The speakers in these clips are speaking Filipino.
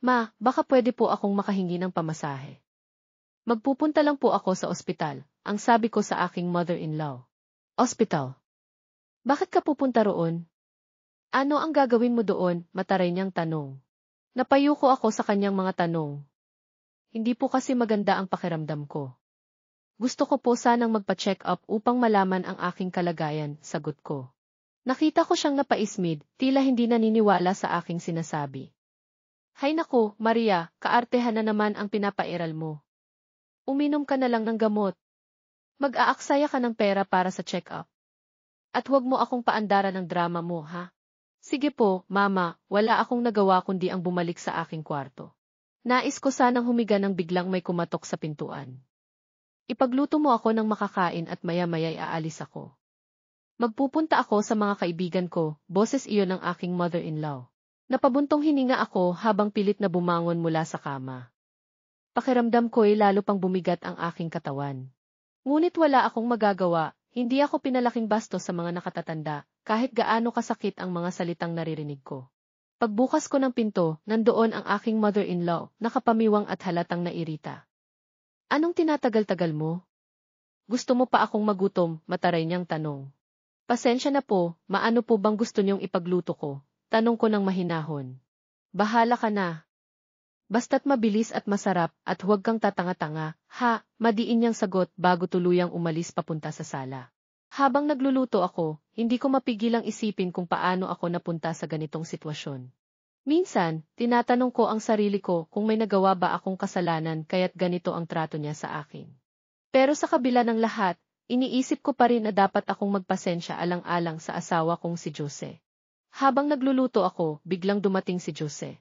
Ma, baka pwede po akong makahingi ng pamasahe. Magpupunta lang po ako sa ospital, ang sabi ko sa aking mother-in-law. Ospital? Bakit ka pupunta roon? Ano ang gagawin mo doon? Mataray niyang tanong. Napayuko ako sa kanyang mga tanong. Hindi po kasi maganda ang pakiramdam ko. Gusto ko po sanang magpa-check up upang malaman ang aking kalagayan, sagot ko. Nakita ko siyang napaismid, tila hindi naniniwala sa aking sinasabi. Hay naku, Maria, kaartehan na naman ang pinapairal mo. Uminom ka na lang ng gamot. Mag-aaksaya ka ng pera para sa check-up. At huwag mo akong paandaran ng drama mo, ha? Sige po, Mama, wala akong nagawa kundi ang bumalik sa aking kwarto. Nais ko sanang humiga nang biglang may kumatok sa pintuan. Ipagluto mo ako ng makakain at maya-maya'y aalis ako. Magpupunta ako sa mga kaibigan ko, boses iyon ng aking mother-in-law. Napabuntong hininga ako habang pilit na bumangon mula sa kama. Pakiramdam ko'y lalo pang bumigat ang aking katawan. Ngunit wala akong magagawa, hindi ako pinalaking bastos sa mga nakatatanda, kahit gaano kasakit ang mga salitang naririnig ko. Pagbukas ko ng pinto, nandoon ang aking mother-in-law, nakapamiwang at halatang nairita. Anong tinatagal-tagal mo? Gusto mo pa akong magutom, mataray niyang tanong. Pasensya na po, maano po bang gusto niyong ipagluto ko? Tanong ko ng mahinahon. Bahala ka na. Basta't mabilis at masarap at huwag kang tatanga-tanga, ha, madiin niyang sagot bago tuluyang umalis papunta sa sala. Habang nagluluto ako, hindi ko mapigilang isipin kung paano ako napunta sa ganitong sitwasyon. Minsan, tinatanong ko ang sarili ko kung may nagawa ba akong kasalanan kaya't ganito ang trato niya sa akin. Pero sa kabila ng lahat, iniisip ko pa rin na dapat akong magpasensya alang-alang sa asawa kong si Jose. Habang nagluluto ako, biglang dumating si Jose.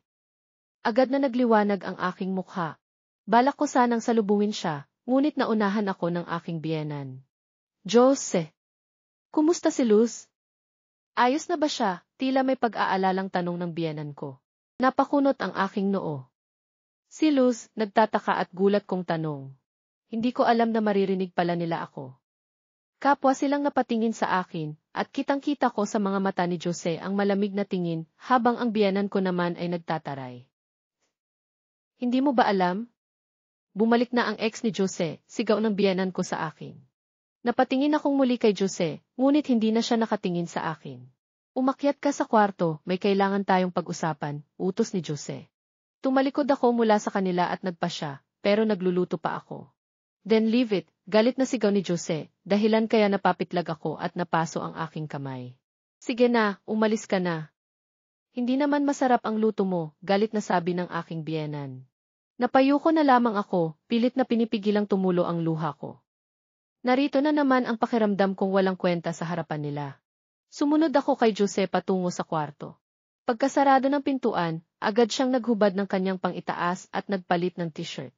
Agad na nagliwanag ang aking mukha. Balak ko sanang salubungin siya, ngunit naunahan ako ng aking biyenan. Jose! Kumusta si Luz? Ayos na ba siya? Tila may pag-aalalang tanong ng biyenan ko. Napakunot ang aking noo. Si Luz, nagtataka at gulat kong tanong. Hindi ko alam na maririnig pala nila ako. Kapwa silang napatingin sa akin, at kitang-kita ko sa mga mata ni Jose ang malamig na tingin, habang ang biyenan ko naman ay nagtataray. Hindi mo ba alam? Bumalik na ang ex ni Jose, sigaw ng biyenan ko sa akin. Napatingin akong muli kay Jose, ngunit hindi na siya nakatingin sa akin. Umakyat ka sa kwarto, may kailangan tayong pag-usapan, utos ni Jose. Tumalikod ako mula sa kanila at nagpa siya, pero nagluluto pa ako. Then leave it, galit na sigaw ni Jose, dahilan kaya napapitlag ako at napaso ang aking kamay. Sige na, umalis ka na. Hindi naman masarap ang luto mo, galit na sabi ng aking biyenan. Napayuko na lamang ako, pilit na pinipigilang tumulo ang luha ko. Narito na naman ang pakiramdam kong walang kwenta sa harapan nila. Sumunod ako kay Jose patungo sa kwarto. Pagkasarado ng pintuan, agad siyang naghubad ng kanyang pang-itaas at nagpalit ng t-shirt.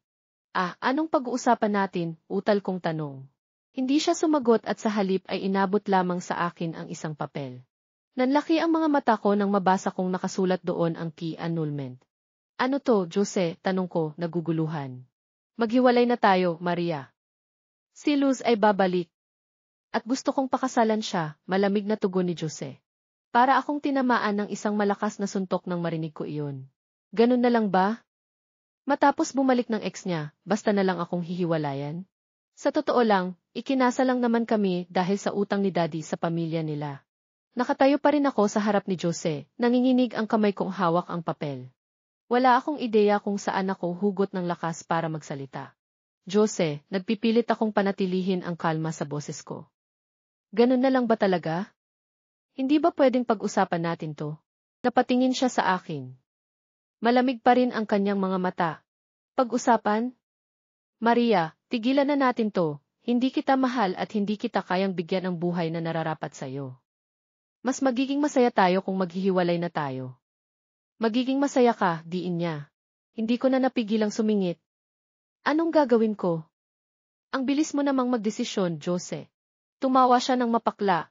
Anong pag-uusapan natin? Utal kong tanong. Hindi siya sumagot at sa halip ay inabot lamang sa akin ang isang papel. Nanlaki ang mga mata ko nang mabasa kong nakasulat doon ang key annulment. Ano to, Jose? Tanong ko, naguguluhan. Maghiwalay na tayo, Maria. Si Luz ay babalik. At gusto kong pakasalan siya, malamig na tugon ni Jose. Para akong tinamaan ng isang malakas na suntok nang marinig ko iyon. Ganun na lang ba? Matapos bumalik ng ex niya, basta na lang akong hihiwalayan? Sa totoo lang, ikinasa lang naman kami dahil sa utang ni Daddy sa pamilya nila. Nakatayo pa rin ako sa harap ni Jose, nanginginig ang kamay kong hawak ang papel. Wala akong ideya kung saan ako hugot ng lakas para magsalita. Jose, nagpipilit akong panatilihin ang kalma sa boses ko. Ganun na lang ba talaga? Hindi ba pwedeng pag-usapan natin to? Napatingin siya sa akin. Malamig pa rin ang kanyang mga mata. Pag-usapan? Maria, tigilan na natin to. Hindi kita mahal at hindi kita kayang bigyan ng buhay na nararapat sa'yo. Mas magiging masaya tayo kung maghihiwalay na tayo. Magiging masaya ka, diin niya. Hindi ko na napigilang sumingit. Anong gagawin ko? Ang bilis mo namang magdesisyon, Jose. Tumawa siya ng mapakla.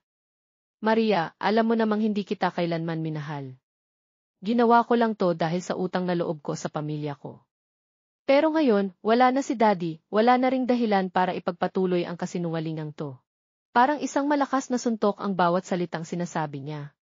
Maria, alam mo namang hindi kita kailanman minahal. Ginawa ko lang to dahil sa utang na loob ko sa pamilya ko. Pero ngayon, wala na si Daddy, wala na ring dahilan para ipagpatuloy ang kasinungalingang to. Parang isang malakas na suntok ang bawat salitang sinasabi niya.